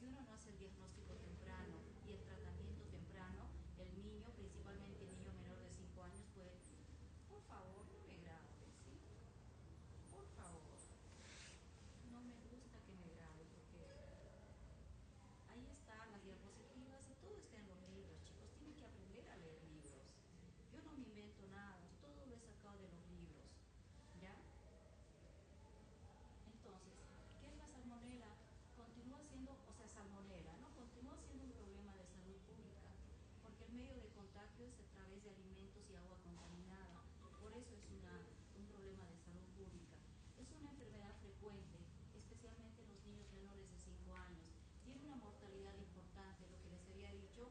si uno no hace el diagnóstico temprano y el tratamiento temprano, el niño, principalmente el niño menor de 5 años, puede, por favor, no me grabe, ¿sí? Por favor, no me gusta que me grabe porque ahí están las diapositivas y todo está en los libros, chicos, tienen que aprender a leer libros. Yo no me invento nada, todo lo he sacado de los libros, ¿ya? Entonces, ¿qué es la salmonela? Continúa siendo, o sea, salmonela, ¿no? Continúa siendo un problema de salud pública, porque el medio de contagio es a través de alimentos y agua contaminada. Por eso es un problema de salud pública. Es una enfermedad frecuente, especialmente en los niños menores de 5 años. Tiene una mortalidad importante, lo que les había dicho,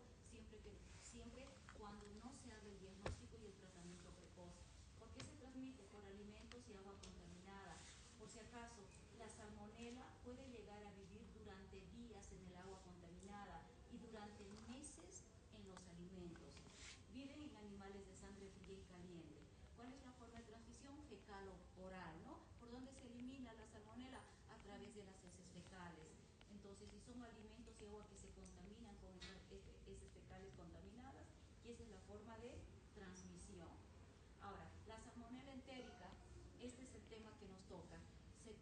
siempre cuando no se haga el diagnóstico y el tratamiento precoz. ¿Por qué se transmite? Por alimentos y agua contaminada. Por si acaso, la salmonela puede llegar a vivir durante días en el agua contaminada y durante meses en los alimentos. Viven en animales de sangre fría y caliente. ¿Cuál es la forma de transmisión? Fecal-oral, ¿no? ¿Por dónde se elimina la salmonela? A través de las heces fecales. Entonces, si son alimentos y agua que se contaminan con heces fecales contaminadas, y esa es la forma de transmisión. Ahora, la salmonela entérica, este es el tema que nos toca.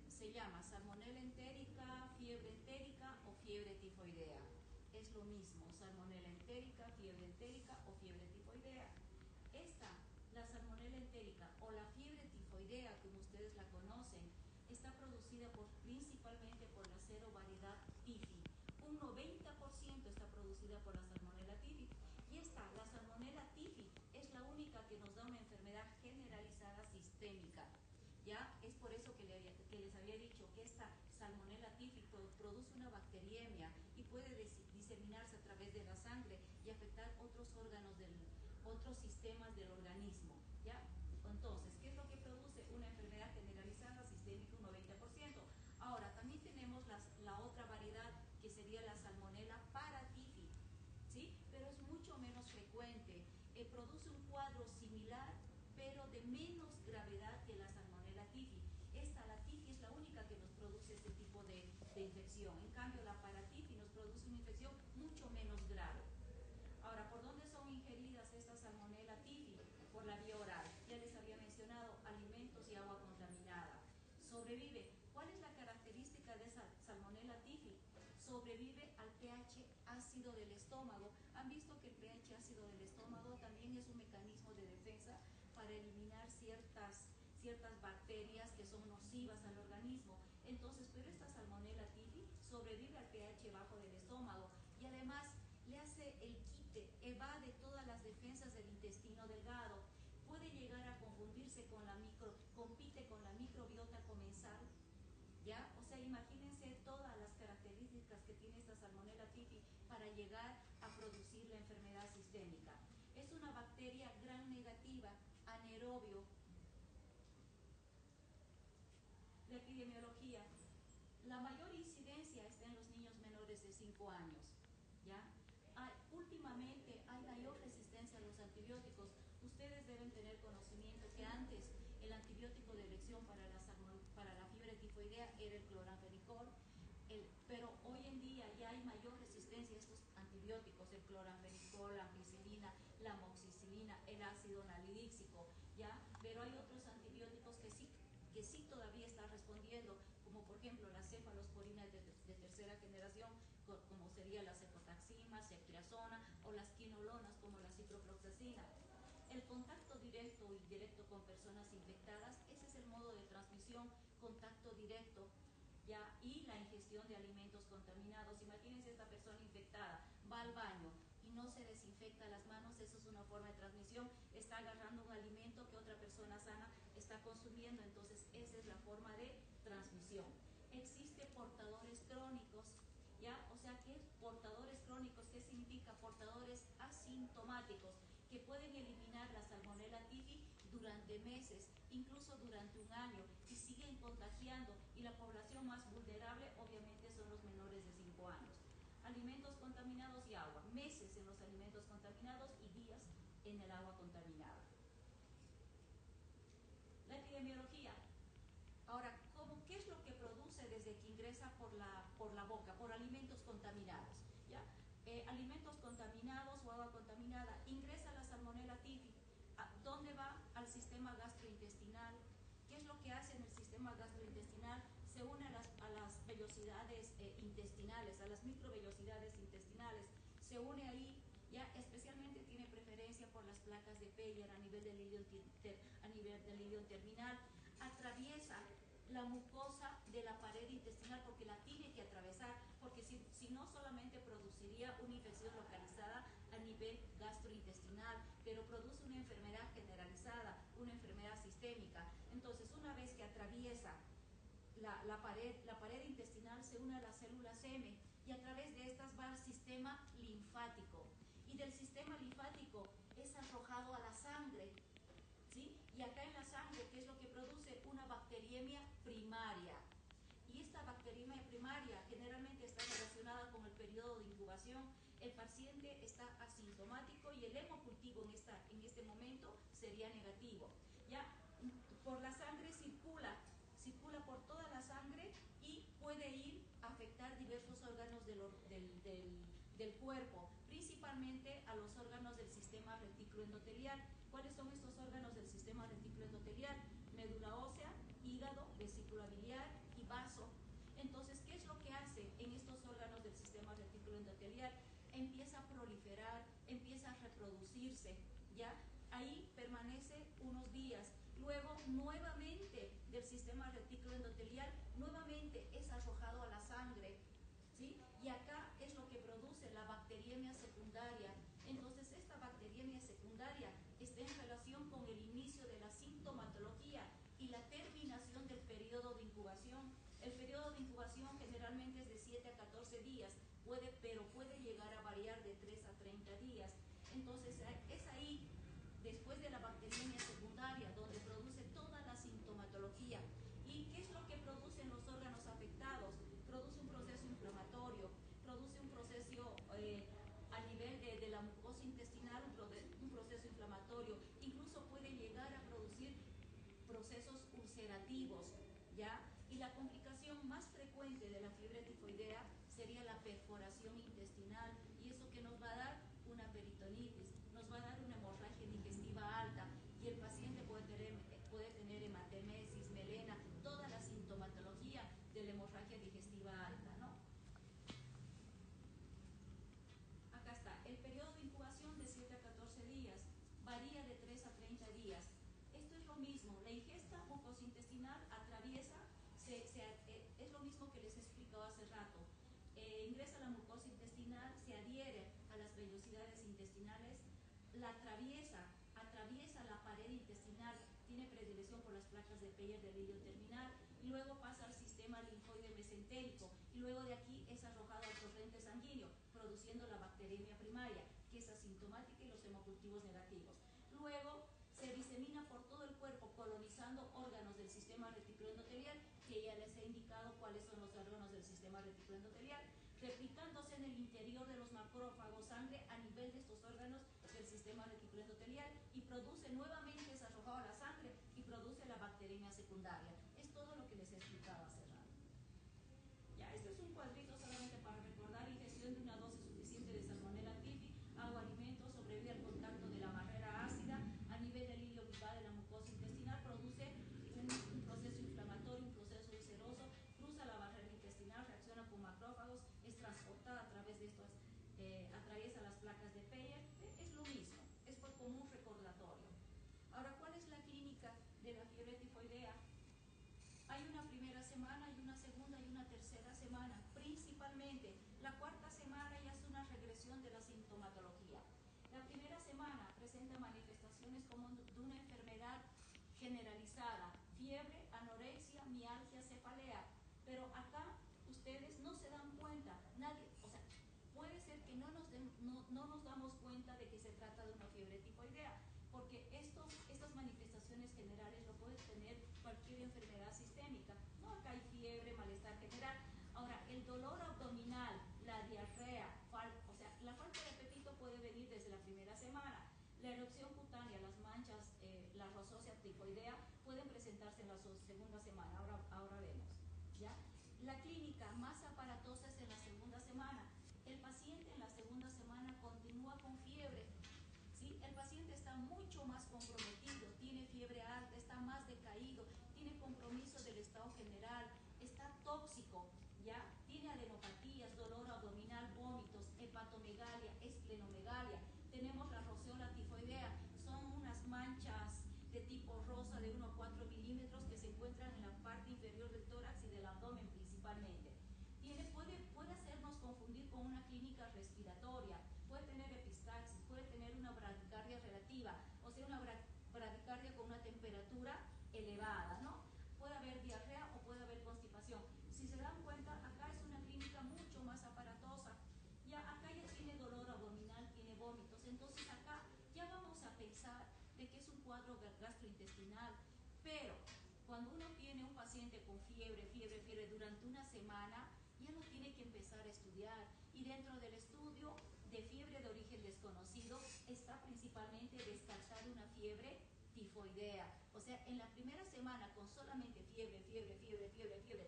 Se llama salmonela entérica, fiebre entérica o fiebre tifoidea. Es lo mismo, salmonela entérica, fiebre entérica o fiebre tifoidea. La salmonela entérica o la fiebre tifoidea, como ustedes la conocen, está producida principalmente por la serovariedad tifi. Un 90% está producida por la salmonela tifi. Y la salmonela tifi, es la única que nos da una enfermedad generalizada sistémica. Ya es por eso que les había dicho que esta salmonela tifi produce una bacteriemia y puede diseminarse a través de la sangre y afectar otros órganos, otros sistemas del organismo. ¿Ya? Entonces, ¿qué es lo que produce? Una enfermedad generalizada sistémica, un 90%. Ahora, también tenemos la otra variedad que sería la salmonela paratifi, ¿sí? Pero es mucho menos frecuente. Produce un cuadro similar, pero de menos gravedad que la salmonela tifi. La tifi es la única que nos produce este tipo de infección. En cambio, la paratifi nos produce una infección mucho menos grave. Ahora, ¿por dónde son ingeridas estas salmonela tifi? Por la vía oral. Ya les había mencionado alimentos y agua contaminada. Sobrevive. ¿Cuál es la característica de esa salmonela tifi? Sobrevive al pH ácido del estómago. ¿Han visto que el pH ácido del estómago también es un mecanismo de defensa para eliminar ciertas bacterias que son nocivas al organismo? Entonces, pero esta salmonela tifi sobrevive al pH bajo del estómago y además le hace el quite, evade todas las defensas del intestino delgado, puede llegar a confundirse compite con la microbiota comensal, ¿ya? O sea, imagínense todas las características que tiene esta salmonella tifi para llegar a producir la enfermedad sistémica. Es una bacteria gram negativa, anaerobio. La epidemiología. La mayor incidencia está en los niños menores de 5 años, ¿ya? Últimamente hay mayor resistencia a los antibióticos. Ustedes deben tener conocimiento que antes el antibiótico de elección para la fiebre tifoidea era el cloranfenicol, pero hoy en día ya hay mayor resistencia a estos antibióticos, el cloranfenicol, la ampicilina, la amoxicilina, el ácido nalidíxico, ¿ya? Pero hay otros antibióticos que sí todavía están respondiendo, como por ejemplo las cefalosporinas de tercera generación, como sería la cefotaxima, ceftriaxona, o las quinolonas como la ciprofloxacina. El contacto directo o indirecto con personas infectadas, ese es el modo de transmisión, contacto directo, ¿ya? Y la ingestión de alimentos contaminados. Imagínense esta persona infectada, va al baño y no se desinfecta las manos, eso es una forma de transmisión, está agarrando un alimento que otra persona sana está consumiendo, entonces esa es la forma de transmisión. Existen portadores crónicos, ¿ya? O sea, ¿qué es portadores crónicos? ¿Qué significa? Portadores asintomáticos, que pueden eliminar la salmonella tifi durante meses, incluso durante un año, y siguen contagiando, y la población más vulnerable obviamente son los menores de 5 años. Alimentos contaminados y agua, meses en los alimentos contaminados y días en el agua contaminada. La epidemiología. Ahora, ¿qué es lo que produce desde que ingresa pasa por la boca, por alimentos contaminados, ¿ya? Alimentos contaminados o agua contaminada, ingresa la Salmonella typhi. ¿Dónde va? Al sistema gastrointestinal. ¿Qué es lo que hace en el sistema gastrointestinal? Se une a las vellosidades intestinales, a las microvellosidades intestinales, se une ahí, ya especialmente tiene preferencia por las placas de Peyer a nivel del ilion terminal, atraviesa la mucosa de la pared intestinal porque la tiene que atravesar, porque si no solamente produciría una infección localizada a nivel gastrointestinal, pero produce una enfermedad generalizada, una enfermedad sistémica. Entonces, una vez que atraviesa la pared intestinal, se une a las células M y a través de estas va al sistema linfático, y del sistema linfático es arrojado a la sangre, ¿sí? Y acá en la sangre, ¿qué es lo que produce? Una bacteriemia primaria. Y esta bacteriemia primaria generalmente está relacionada con el periodo de incubación. El paciente está asintomático y el hemocultivo en este momento sería negativo. ¿Ya? Por la sangre circula por toda la sangre y puede ir a afectar diversos órganos del cuerpo, principalmente a los órganos del sistema retículo endotelial. ¿Cuáles son estos órganos del sistema retículo endotelial? Médula ósea, hígado, vesícula biliar y vaso. Entonces, ¿qué es lo que hace en estos órganos del sistema retículo endotelial? Empieza a proliferar, empieza a reproducirse, ¿ya? Ahí permanece unos días. Luego, nuevamente, del sistema retículo endotelial, nuevamente es arrojado a la sangre, ¿sí? Y acá es lo que produce la bacteriemia secundaria. Entonces, esta bacteriemia secundaria está en relación con el inicio de la sintomatología y la terminación del periodo de incubación. El periodo de incubación generalmente es de 7 a 14 días, pero puede llegar a variar de 3 a 30 días. Entonces, es ahí, después de la bacteriemia secundaria, donde produce toda la sintomatología. ¿Y qué es lo que producen los órganos afectados? Produce un proceso inflamatorio, produce un proceso a nivel de la mucosa intestinal, un proceso inflamatorio, incluso puede llegar a producir procesos ulcerativos, ¿ya? Y la complicación más frecuente de la fiebre tifoidea sería la perforación intestinal, y eso que nos va a dar una peritonitis, nos va a dar una hemorragia digestiva alta, y el paciente puede tener hematemesis, melena, toda la sintomatología de la hemorragia digestiva alta, ¿no? Acá está, el periodo de incubación de 7 a 14 días, varía de 3 a 30 días. Esto es lo mismo, la ingesta mucointestinal atraviesa, es lo mismo que les he explicado hace rato. Ingresa la mucosa intestinal, se adhiere a las vellosidades intestinales, la atraviesa la pared intestinal, tiene predilección por las placas de Peyer del ilion terminal, y luego pasa al sistema linfoide mesentérico, y luego de aquí es arrojado al torrente sanguíneo, produciendo la bacteriemia primaria, que es asintomática, y los hemocultivos negativos. Luego se disemina por todo el cuerpo, colonizando órganos del sistema reticulo endotelial, que ya les he indicado cuáles son los órganos del sistema reticulo endotelial, replicándose en el interior de los macrófagos, sangre a nivel de estos órganos del sistema reticulo endotelial, y produce nuevamente, es arrojado a la sangre y produce la bacteriemia secundaria. Es todo lo que les he explicado hace rato. Ya, este es un cuadrito solamente para recordar: ingestión de una dosis suficiente de Salmonella typhi, agua, alimentos, sobrevive al contacto de la barrera ácida a nivel del hilio vital de la mucosa intestinal, produce un proceso inflamatorio, un proceso ulceroso, cruza la barrera intestinal, reacciona con macrófagos, es transportada a través de estos, atraviesa las placas de Peyer. Es lo mismo, es como un recordatorio. Ahora, ¿cuál es la clínica de la fiebre tifoidea? Hay una primera semana, y una segunda y una tercera semana. Principalmente, la cuarta semana ya es una regresión de la sintomatología. La primera semana presenta manifestaciones como de una enfermedad generalizada: fiebre, anorexia, mialgia, cefalea. Pero acá ustedes no se dan cuenta, nadie, o sea, puede ser que no nos damos cuenta de que se trata de una fiebre tifoidea, porque estas manifestaciones generales lo puede tener cualquier enfermedad sistémica, ¿no? Acá hay fiebre, malestar general. Ahora, el dolor abdominal, la diarrea, o sea, la falta de apetito puede venir desde la primera semana. La erupción cutánea, las manchas, la rosácea tifoidea pueden presentarse en la segunda semana. Ahora vemos, ¿ya? La clínica más está mucho más comprometido, tiene fiebre alta, está más decaído, tiene compromiso del estado general, está tóxico, ¿ya? Tiene adenopatías, dolor abdominal, vómitos, hepatomegalia, esplenomegalia. Tenemos la roceola tifoidea, son unas manchas de tipo rosa de 1 a 4 milímetros que se encuentran en la parte inferior del tórax y del abdomen principalmente. Puede hacernos confundir con una clínica respiratoria, puede tener epistaxis, puede tener una bradicardia relativa, o sea, una bradicardia con una temperatura elevada, ¿no? Puede haber diarrea o puede haber constipación. Si se dan cuenta, acá es una clínica mucho más aparatosa. Ya acá ya tiene dolor abdominal, tiene vómitos, entonces acá ya vamos a pensar de que es un cuadro gastrointestinal. Pero cuando uno tiene un paciente con fiebre durante una semana, ya no tiene que empezar a estudiar. Y dentro del estudio de fiebre de origen desconocido está principalmente descartar una fiebre tifoidea. O sea, en la primera semana con solamente fiebre,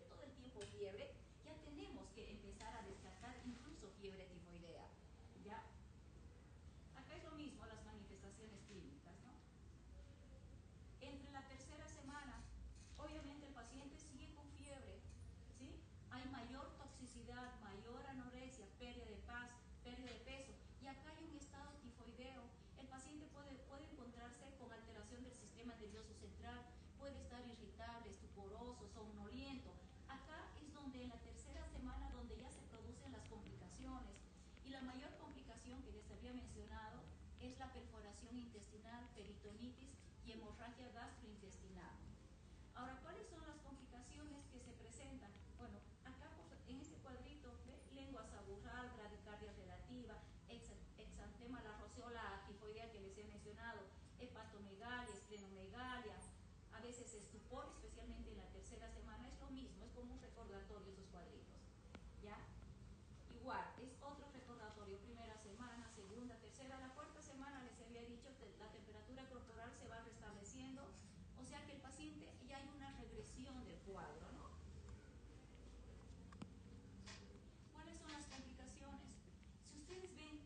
todo el tiempo fiebre, ya tenemos que empezar a descartar incluso fiebre tifoidea. ¿Ya? Acá es lo mismo las manifestaciones clínicas, ¿no? Entre la tercera semana, obviamente el paciente sigue con fiebre, ¿sí? Hay mayor toxicidad, mayor anorexia, pérdida de peso, y acá hay un estado tifoideo. El paciente puede encontrarse con alteración del sistema nervioso central, puede estar irritable, estuporoso, somnoliento. Acá es donde en la tercera semana donde ya se producen las complicaciones. Y la mayor complicación que les había mencionado es la perforación intestinal, peritonitis y hemorragia gastrointestinal. Ahora, ¿cuáles son las complicaciones que se presentan? Bueno, acá en este cuadrito, ¿ve? Lengua saburral, bradicardia relativa, exantema, la roceola tifoidea que les he mencionado, hepatomegalia, esplenomegalia, a veces estupor, especialmente en la tercera semana, es lo mismo, es como un recordatorio esos cuadritos, ¿ya? Igual, es otro recordatorio, primera semana, segunda, tercera, la cuarta semana les había dicho que la temperatura corporal se va restableciendo, o sea que el paciente ya hay una regresión del cuadro, ¿no? ¿Cuáles son las complicaciones? Si ustedes ven,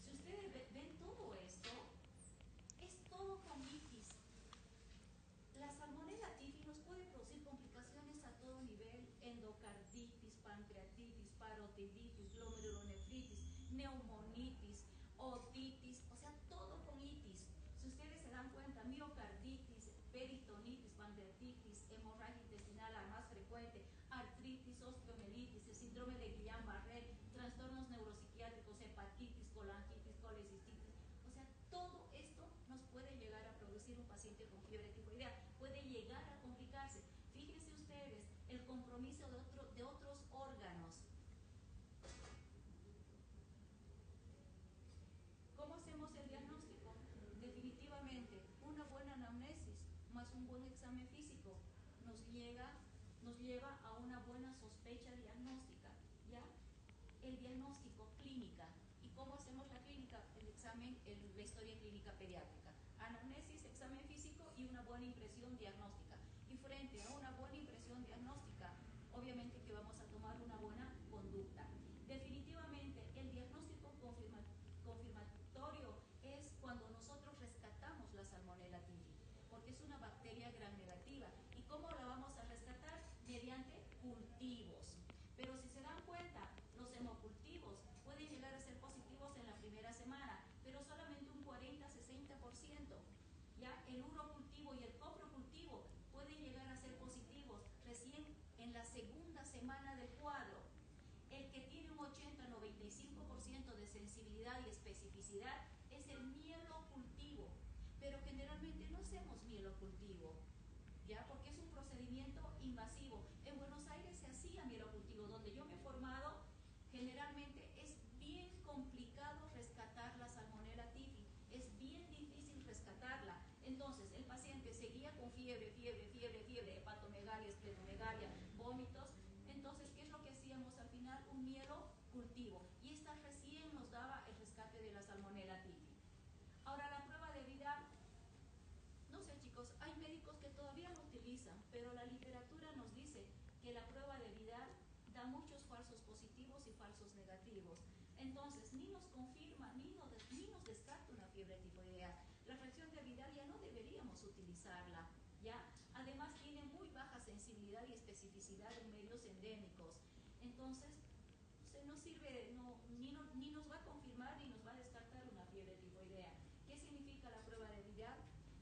si ustedes ven todo esto, es todo con itis. La salmonella typhi nos puede producir complicaciones a todo nivel: endocarditis, pancreatitis, parotiditis, glomerulonefritis, neumonitis, otitis, o sea, todo con itis. Si ustedes se dan cuenta, miocarditis, peritonitis, pancreatitis, hemorragia intestinal, la más frecuente, artritis, osteomielitis, el síndrome de Guillain-Barré, trastornos neuropsiquiátricos, hepatitis, colangitis, colecistitis. O sea, todo esto nos puede llegar a producir un paciente con fiebre tifoidea, puede llegar a complicarse. Fíjense ustedes, el compromiso de otros órganos. ¿Cómo hacemos el diagnóstico? Definitivamente, una buena anamnesis más un buen examen físico nos lleva a una buena sospecha diagnóstica, ¿ya? El diagnóstico, clínica. ¿Y cómo hacemos la clínica? El examen, la historia clínica pediátrica. Anamnesis, examen físico y una buena impresión diagnóstica. Y frente a una buena impresión diagnóstica, obviamente que vamos a tomar una buena conducta. Definitivamente, el diagnóstico confirmatorio es cuando nosotros rescatamos la Salmonella typhi, porque es una bacteria gram negativa. ¿Y cómo la vamos a rescatar? Mediante cultivos. Pero si se dan cuenta, los hemocultivos pueden llegar a ser positivos en la primera semana, pero solamente un 40-60%. ¿Ya? El urocultivo y el coprocultivo pueden llegar a ser positivos recién en la segunda semana del cuadro. El que tiene un 80-95% de sensibilidad y especificidad es el mielocultivo, pero generalmente no hacemos mielocultivo, ¿ya? Porque es un procedimiento invasivo. En Buenos Aires se hacía mielocultivo, donde yo me he formado, generalmente es bien complicado rescatar la Salmonella typhi, es bien difícil rescatarla. Entonces el paciente seguía con fiebre, hepatomegalia, esplenomegalia, vómitos. Entonces, ¿qué es lo que hacíamos al final? Un mielocultivo, y esta recién nos daba el rescate de la Salmonella typhi. Ahora, la prueba de Vidal, no sé, chicos, hay médicos que todavía lo utilizan, pero la literatura nos dice que la prueba de Vidal da muchos falsos positivos y falsos negativos. Entonces, ni nos confirma, ni nos descarta una fiebre fiebre tifoidea. La fracción de Vidal ya no deberíamos utilizarla, ¿ya? Además tiene muy baja sensibilidad y especificidad en medios endémicos. Entonces, no sirve, ni nos va a confirmar ni nos va a descartar una fiebre tifoidea. ¿Qué significa la prueba de Vidal?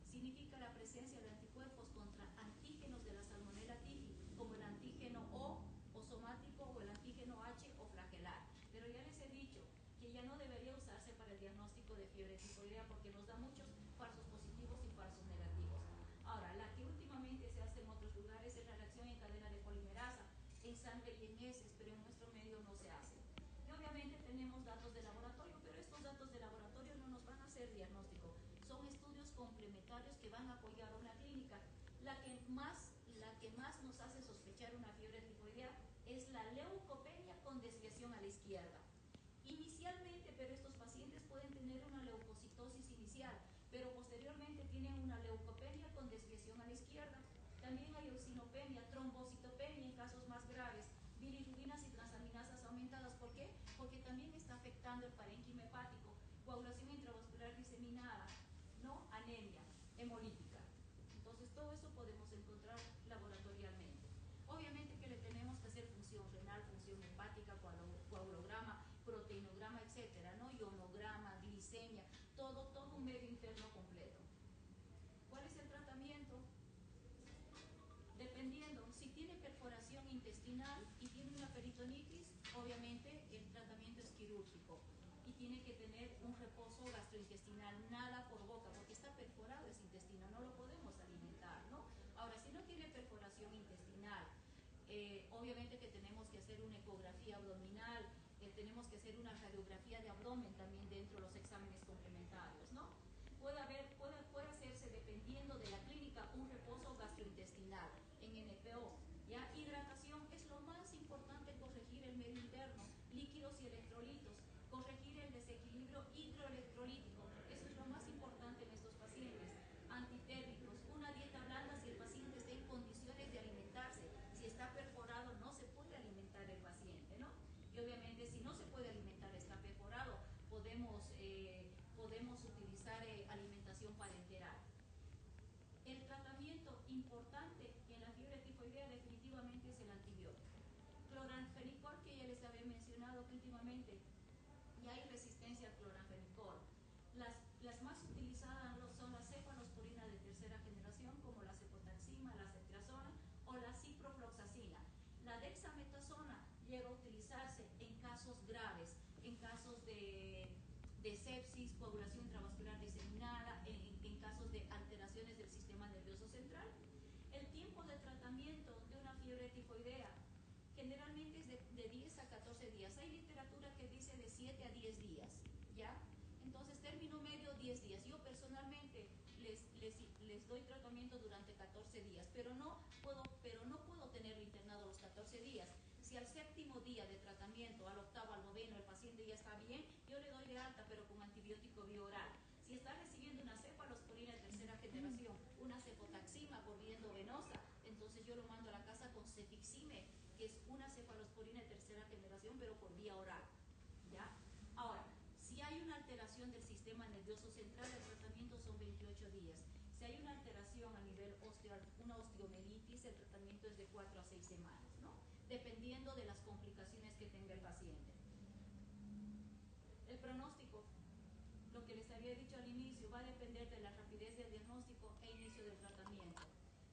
Significa la presencia de anticuerpos contra antígenos de la Salmonella typhi, como el antígeno O somático, o el antígeno H o flagelar. Pero ya les he dicho que ya no debería usarse para el diagnóstico de fiebre tifoidea porque nos da muchos falsos positivos y falsos negativos. Ahora, la que últimamente se hace en otros lugares es la reacción en cadena de polimerasa, en sangre y en heces, pero en nuestro medio no se hace. Y obviamente tenemos datos de laboratorio, pero estos datos de laboratorio no nos van a hacer diagnóstico. Son estudios complementarios que van a apoyar una clínica. La que más nos hace sospechar una fiebre tifoidea es la leucopenia con desviación a la izquierda. Inicialmente, pero estos pacientes pueden tener una leucocitosis inicial, pero posteriormente tienen una leucopenia con desviación a la izquierda. También hay eosinopenia, trombocitopenia en casos más graves, bilirrubinas y transaminasas aumentadas. ¿Por qué? Porque también está afectando el parénquima hepático, coagulación intravascular diseminada, ¿no? Anemia hemolítica. Entonces, todo eso podemos encontrar laboratorialmente. Obviamente que le tenemos que hacer función renal, función hepática, coagulograma, proteinograma, etcétera, ¿no? Ionograma, glicemia, todo un medio interno completo. ¿Cuál es el tratamiento? Dependiendo, si tiene perforación intestinal y tiene una peritonitis, obviamente el tratamiento es quirúrgico y tiene que tener un reposo gastrointestinal, nada por boca, porque está perforado ese intestino, no lo podemos alimentar, ¿no? Ahora, si no tiene perforación intestinal, obviamente que tenemos que hacer una ecografía abdominal, tenemos que hacer una radiografía de abdomen también dentro de los exámenes complementarios, ¿no? Puede hacerse, dependiendo de la clínica, un reposo gastrointestinal en NPO. ¿Ya? Hidratación es lo más importante, corregir el medio interno, líquidos y electrolitos, corregir el desequilibrio hidroelectrolítico, eso es lo más importante en estos pacientes. Antitérmicos, una dieta blanda si el paciente está en condiciones de alimentarse. Si está perforado, no se puede alimentar el paciente, ¿no? Y obviamente, si no se puede alimentar, está perforado, podemos utilizar alimentación parenteral. El tratamiento importante en la fiebre tifoidea definitivamente es el antibiótico. Cloranfenicol, que ya les había mencionado que últimamente ya hay resistencia al cloranfenicol. Las más utilizadas son las cefalosporinas de tercera generación, como la cefotaxima, la ceftriaxona o la ciprofloxacina. La dexametasona llega a utilizarse en casos graves, en casos de sepsis, coagulación intravascular diseminada, en casos de alteraciones del sistema nervioso central. El tiempo de tratamiento de una fiebre tifoidea generalmente es de 10 a 14 días. Hay literatura que dice de 7 a 10 días, ¿ya? Entonces, término medio, 10 días. Yo personalmente les doy tratamiento durante 14 días, pero no puedo tenerlo internado los 14 días. Si al séptimo día de tratamiento, al octavo, al noveno, el paciente ya está bien, yo le doy de alta, pero con antibiótico bioral. Si está recibiendo una cefalosporina de tercera generación, una cefotaxima por vía endovenosa, entonces yo lo mando a la casa con cefixime, que es una cefalosporina de tercera generación, pero por vía oral, ¿ya? Ahora, si hay una alteración del sistema nervioso central, el tratamiento son 28 días. Si hay una alteración a nivel una osteomelitis, el tratamiento es de 4 a 6 semanas, ¿no? Dependiendo de las complicaciones que tenga el paciente. El pronóstico, lo que les había dicho al inicio, va a depender de la rapidez del diagnóstico e inicio del tratamiento.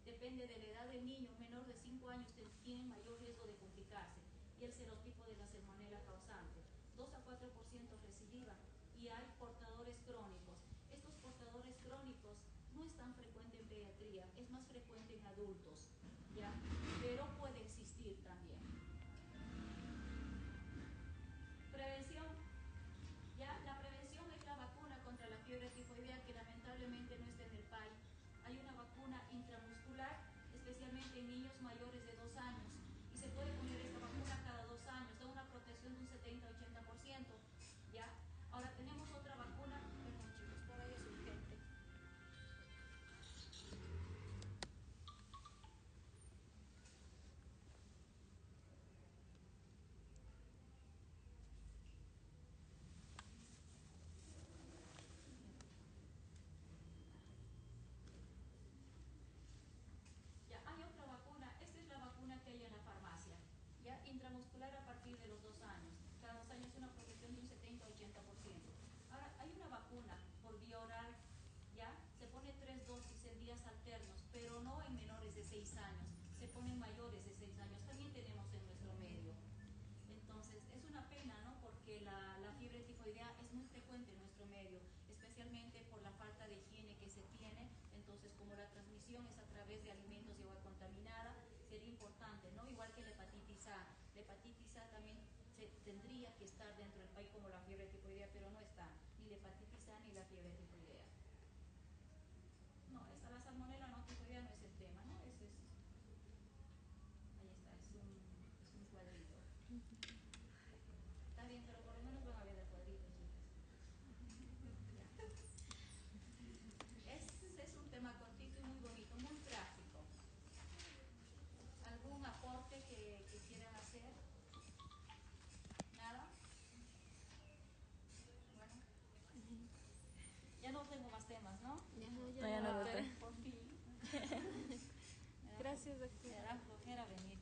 Depende de la edad del niño, menor de 5 años tiene mayor riesgo de complicarse, y el serotipo de la salmonela causante. 2 a 4% recidiva, y hay portadores crónicos. Estos portadores crónicos no es tan frecuente en pediatría, es más frecuente en adultos, ¿ya? Pero puede existir también. Prevención. ¿Ya? La prevención es la vacuna contra la fiebre tifoidea, que lamentablemente no está en el país. Hay una vacuna intramuscular, especialmente en niños mayores de 2 años, y se puede poner esta vacuna cada 2 años, da una protección de un 70-80%, ¿ya? Ahora tenemos otra vacuna, perdón chicos, por ahí es urgente. muscular a partir de los 2 años. Cada 2 años una progresión de un 70-80%. Ahora, hay una vacuna por vía oral, ¿ya? Se pone 3 dosis en días alternos, pero no en menores de 6 años, se ponen mayores de 6 años. También tenemos en nuestro medio. Entonces, es una pena, ¿no? Porque la fiebre tifoidea es muy frecuente en nuestro medio, especialmente por la falta de higiene que se tiene. Entonces, como la transmisión es a través de alimentos y agua contaminada, sería importante, ¿no? Igual que la hepatitis A. La hepatitis A también tendría que estar dentro del país como la fiebre tifoidea, pero no está, ni la hepatitis A ni la fiebre tifoidea. No, esta, la salmonela no tifoidea no es el tema, ¿no? Ahí está, es un cuadrito. Está bien, pero por lo menos van a ver el cuadrito, chicas. Es un tema cortito y muy bonito, muy práctico. ¿Algún aporte que quieran hacer? ¿Nada? Bueno. Ya no tengo más temas, ¿no? Ya no, doctora. Por fin. Gracias, doctora. Me da flojera venir.